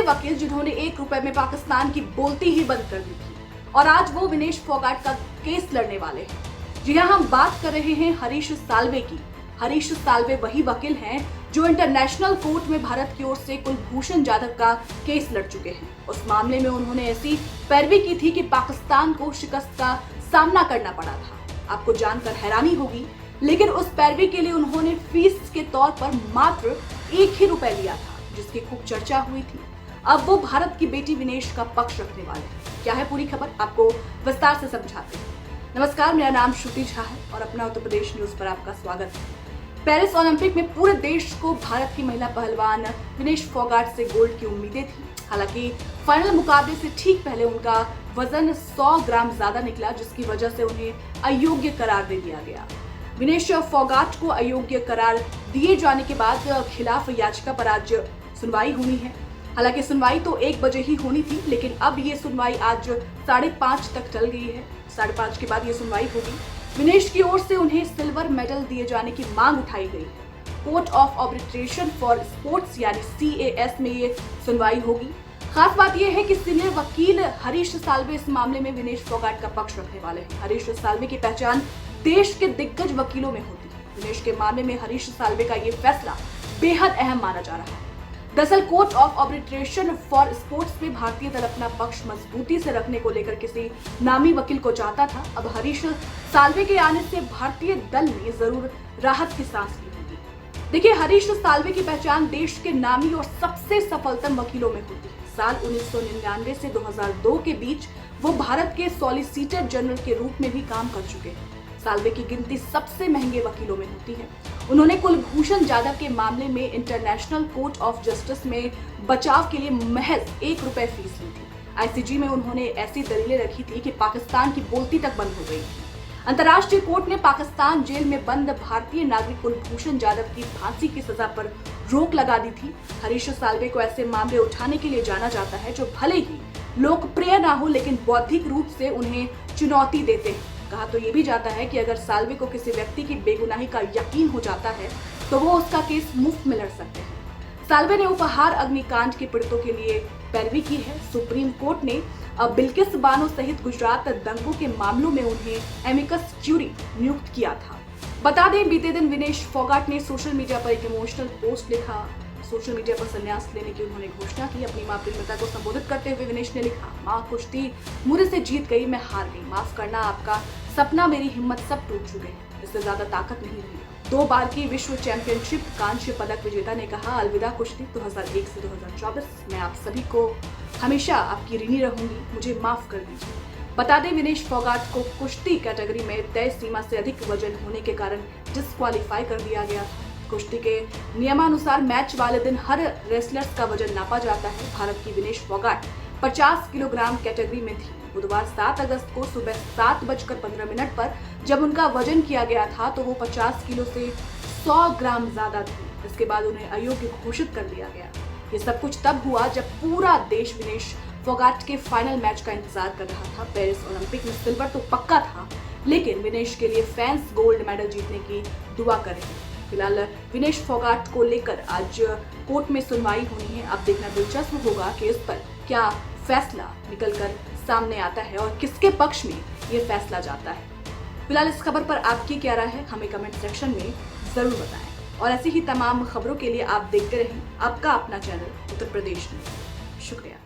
वकील जिन्होंने 1 रुपए में पाकिस्तान की बोलती ही बंद कर दी थी, और आज वो विनेश फोगाट का केस लड़ने वाले हैं। जी हाँ, हम बात कर रहे हैं हरीश साल्वे की। हरीश साल्वे वही वकील हैं जो इंटरनेशनल कोर्ट में भारत की ओर से कुलभूषण जाधव का केस लड़ चुके हैं। उस मामले में उन्होंने ऐसी पैरवी की थी कि पाकिस्तान को शिकस्त का सामना करना पड़ा था। आपको जानकर हैरानी होगी, लेकिन उस पैरवी के लिए उन्होंने फीस के तौर पर मात्र 1 ही रुपए लिया था, जिसकी खूब चर्चा हुई थी। अब वो भारत की बेटी विनेश का पक्ष रखने वाले हैं। क्या है पूरी खबर, आपको विस्तार से समझाते हैं। नमस्कार, मेरा नाम श्रुति झा है और अपना उत्तर प्रदेश न्यूज पर आपका स्वागत है। पेरिस ओलंपिक में पूरे देश को भारत की महिला पहलवान विनेश फोगाट से गोल्ड की उम्मीदें थी। हालांकि फाइनल मुकाबले से ठीक पहले उनका वजन 100 ग्राम ज्यादा निकला, जिसकी वजह से उन्हें अयोग्य करार दे दिया गया। विनेश फोगाट को अयोग्य करार दिए जाने के बाद खिलाफ याचिका पर आज सुनवाई हुई है। हालांकि सुनवाई तो 1 बजे ही होनी थी, लेकिन अब ये सुनवाई आज 5:30 तक चल गई है। 5:30 के बाद ये सुनवाई होगी। विनेश की ओर से उन्हें सिल्वर मेडल दिए जाने की मांग उठाई गई है। Court of arbitration for sports यानी CAS में ये सुनवाई होगी। खास बात यह है कि सीनियर वकील हरीश साल्वे इस मामले में विनेश फोगाट का पक्ष रखने वाले हैं। हरीश साल्वे की पहचान देश के दिग्गज वकीलों में होती है। विनेश के मामले में हरीश साल्वे का ये फैसला बेहद अहम माना जा रहा है। दरअसल court of arbitration for sports में भारतीय दल अपना पक्ष मजबूती से रखने को लेकर किसी नामी वकील को चाहता था। अब हरीश साल्वे के आने से भारतीय दल ने जरूर राहत की सांस ली होगी। देखिए, हरीश साल्वे की पहचान देश के नामी और सबसे सफलतम वकीलों में होती है। साल 1999 से 2002 के बीच वो भारत के सॉलिसिटर जनरल के रूप में भी काम कर चुके हैं। साल्वे की गिनती सबसे महंगे वकीलों में होती है। उन्होंने कुलभूषण जाधव के मामले में इंटरनेशनल कोर्ट ऑफ जस्टिस में बचाव के लिए महज 1 रुपए फीस ली थी। ICJ में उन्होंने ऐसी दलीलें रखी थी कि पाकिस्तान की बोलती तक बंद हो गई थी। अंतर्राष्ट्रीय कोर्ट ने पाकिस्तान जेल में बंद भारतीय नागरिक कुलभूषण जाधव की फांसी की सजा पर रोक लगा दी थी। हरीश साल्वे को ऐसे मामले उठाने के लिए जाना जाता है जो भले ही लोकप्रिय ना हो, लेकिन बौद्धिक रूप से उन्हें चुनौती देते हैं। कहा तो ये भी जाता है कि अगर साल्वे को किसी व्यक्ति की बेगुनाही का यकीन हो जाता है तो वो उसका केस मुफ्त में लड़ सकते हैं। साल्वे ने उपहार अग्निकांड के पीड़ितों के लिए पैरवी की है। सुप्रीम कोर्ट ने बिल्किस बानो सहित गुजरात दंगों के मामलों में उन्हें एमिकस क्यूरी नियुक्त किया था। बता दें, बीते दिन विनेश फोगाट ने सोशल मीडिया पर एक इमोशनल पोस्ट लिखा। सोशल मीडिया पर संन्यास लेने की उन्होंने घोषणा की। अपनी मां प्रेमलता को संबोधित करते हुए विनेश ने लिखा, मां कुश्ती मुझे से जीत गई, मैं हार गई, माफ करना, आपका सपना, मेरी हिम्मत सब टूट चुके हैं, इससे ज्यादा ताकत नहीं रही। 2 बार की विश्व चैंपियनशिप कांस्य पदक विजेता ने कहा, अलविदा कुश्ती 2001 से 2024, मैं आप सभी को हमेशा आपकी ऋणी रहूंगी, मुझे माफ कर दीजिए। बता दें, विनेश फोगाट को कुश्ती कैटेगरी में तय सीमा से अधिक वजन होने के कारण डिस्क्वालीफाई कर दिया गया था। कुश्ती के नियमानुसार मैच वाले दिन हर रेसलर्स का वजन नापा जाता है। भारत की विनेश फोगाट 50 किलोग्राम कैटेगरी में थी। बुधवार 7 अगस्त को सुबह 7:15 पर जब उनका वजन किया गया था तो वो 50 किलो से 100 ग्राम ज्यादा थी। इसके बाद उन्हें अयोग्य घोषित कर दिया गया। ये सब कुछ तब हुआ जब पूरा देश विनेश फोगाट के फाइनल मैच का इंतजार कर रहा था। पेरिस ओलंपिक में सिल्वर तो पक्का था, लेकिन विनेश के लिए फैंस गोल्ड मेडल जीतने की दुआ कर रहे हैं। फिलहाल विनेश फोगाट को लेकर आज कोर्ट में सुनवाई होनी है। अब देखना दिलचस्प होगा कि इस पर क्या फैसला निकलकर सामने आता है और किसके पक्ष में ये फैसला जाता है। फिलहाल इस खबर पर आपकी क्या राय है, हमें कमेंट सेक्शन में जरूर बताएं। और ऐसी ही तमाम खबरों के लिए आप देखते रहें आपका अपना चैनल उत्तर प्रदेश न्यूज। शुक्रिया।